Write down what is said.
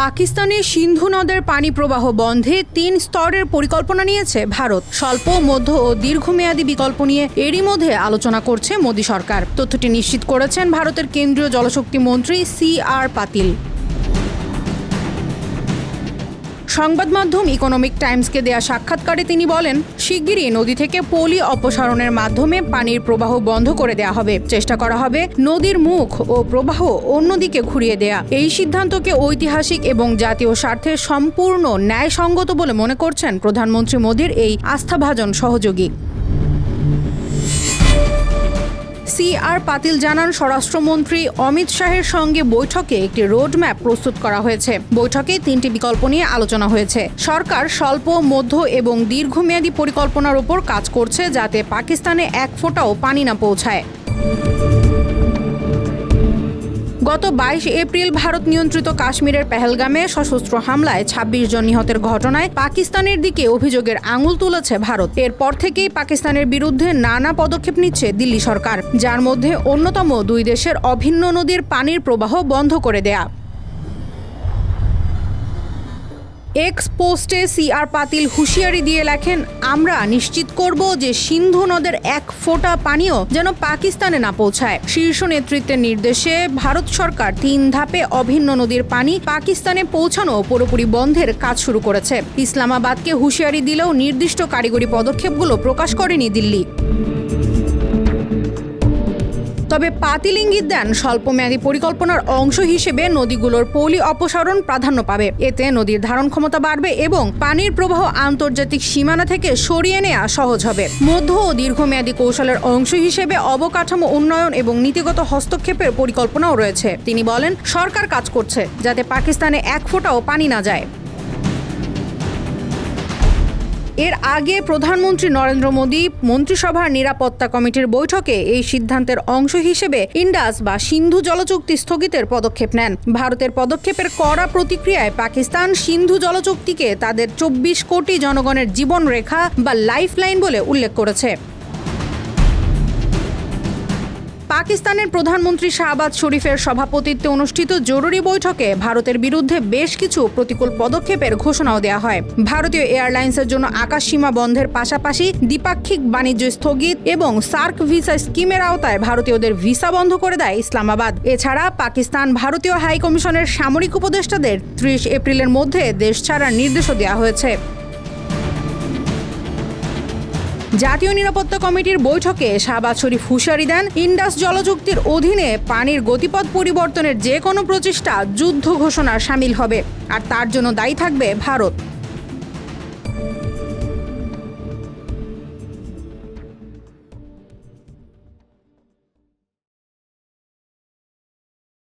পাকিস্তানে সিন্ধু নদের পানি প্রবাহ বন্ধে ৩ স্তরের পরিকল্পনা নিয়েছে ভারত। স্বল্প, মধ্য ও দীর্ঘমেয়াদী বিকল্প নিয়ে এরই মধ্যে আলোচনা করছে মোদি সরকার। তথ্যটি নিশ্চিত করেছেন ভারতের কেন্দ্রীয় জলশক্তি মন্ত্রী CR পাতিল। সংবাদ মাধ্যম ইকোনমিক টাইমসকে দেয়া সাক্ষাৎকারে তিনি বলেন, শিগগিরই নদী থেকে পলি অপসারণের মাধ্যমে পানির প্রবাহ বন্ধ করে দেয়া হবে। চেষ্টা করা হবে নদীর মুখ ও প্রবাহ অন্যদিকে ঘুরিয়ে দেয়া। এই সিদ্ধান্তকে ঐতিহাসিক এবং জাতীয় স্বার্থে সম্পূর্ণ ন্যায়সঙ্গত বলে মনে করছেন প্রধানমন্ত্রী মোদির এই আস্থাভাজন সহযোগী। CR পাতিল জানান, স্বরাষ্ট্রমন্ত্রী অমিত শাহের সঙ্গে বৈঠকে একটি রোডম্যাপ প্রস্তুত করা হয়েছে। বৈঠকে 3টি বিকল্প নিয়ে আলোচনা হয়েছে। সরকার স্বল্প, মধ্য এবং দীর্ঘমেয়াদী পরিকল্পনার উপর কাজ করছে, যাতে পাকিস্তানে এক ফোঁটাও পানি না পৌঁছায়। গত 22 এপ্রিল ভারত নিয়ন্ত্রিত কাশ্মীরের পেহেলগামে সশস্ত্র হামলায় 26 জন নিহতের ঘটনায় পাকিস্তানের দিকে অভিযোগের আঙুল তুলেছে ভারত। এরপর থেকেই পাকিস্তানের বিরুদ্ধে নানা পদক্ষেপ নিচ্ছে দিল্লি সরকার, যার মধ্যে অন্যতম 2 দেশের অভিন্ন নদীর পানির প্রবাহ বন্ধ করে দেয়া। এক্স পোস্টে CR পাতিল হুঁশিয়ারি দিয়ে লেখেন, আমরা নিশ্চিত করব যে সিন্ধু নদের এক ফোঁটা পানিও যেন পাকিস্তানে না পৌঁছায়। শীর্ষ নেতৃত্বের নির্দেশে ভারত সরকার 3 ধাপে অভিন্ন নদীর পানি পাকিস্তানে পৌঁছানো পুরোপুরি বন্ধের কাজ শুরু করেছে। ইসলামাবাদকে হুঁশিয়ারি দিলেও নির্দিষ্ট কারিগরি পদক্ষেপগুলো প্রকাশ করেনি দিল্লি। তবে পাতিল ইঙ্গিত দেন, স্বল্পমেয়াদী পরিকল্পনার অংশ হিসেবে নদীগুলোর পলি অপসারণ প্রাধান্য পাবে। এতে নদীর ধারণ ক্ষমতা বাড়বে এবং পানির প্রবাহ আন্তর্জাতিক সীমানা থেকে সরিয়ে নেওয়া সহজ হবে। মধ্য ও দীর্ঘমেয়াদী কৌশলের অংশ হিসেবে অবকাঠামো উন্নয়ন এবং নীতিগত হস্তক্ষেপের পরিকল্পনাও রয়েছে। তিনি বলেন, সরকার কাজ করছে যাতে পাকিস্তানে এক ফোঁটাও পানি না যায়। এর আগে প্রধানমন্ত্রী নরেন্দ্র মোদি মন্ত্রিসভার নিরাপত্তা কমিটির বৈঠকে এই সিদ্ধান্তের অংশ হিসেবে ইন্ডাস বা সিন্ধু জলচুক্তি স্থগিতের পদক্ষেপ নেন। ভারতের পদক্ষেপের কড়া প্রতিক্রিয়ায় পাকিস্তান সিন্ধু জলচুক্তিকে তাদের 24 কোটি জনগণের জীবনরেখা বা লাইফলাইন বলে উল্লেখ করেছে। পাকিস্তানের প্রধানমন্ত্রী শাহবাজ শরীফের সভাপতিত্বে অনুষ্ঠিত জরুরি বৈঠকে ভারতের বিরুদ্ধে বেশ কিছু প্রতিকূল পদক্ষেপের ঘোষণাও দেওয়া হয়। ভারতীয় এয়ারলাইন্সের জন্য আকাশসীমা বন্ধের পাশাপাশি দ্বিপাক্ষিক বাণিজ্য স্থগিত এবং সার্ক ভিসা স্কিমের আওতায় ভারতীয়দের ভিসা বন্ধ করে দেয় ইসলামাবাদ। এছাড়া পাকিস্তান ভারতীয় হাই কমিশনের সামরিক উপদেষ্টাদের 30 এপ্রিলের মধ্যে দেশ ছাড়ার নির্দেশও দেওয়া হয়েছে। জাতীয় নিরাপত্তা কমিটির বৈঠকে শাহবাজ শরীফ হুঁশিয়ারি দেন, ইন্ডাস জলচুক্তির অধীনে পানির গতিপথ পরিবর্তনের যে কোনো প্রচেষ্টা যুদ্ধ ঘোষণার শামিল হবে, আর তার জন্য দায়ী থাকবে ভারত।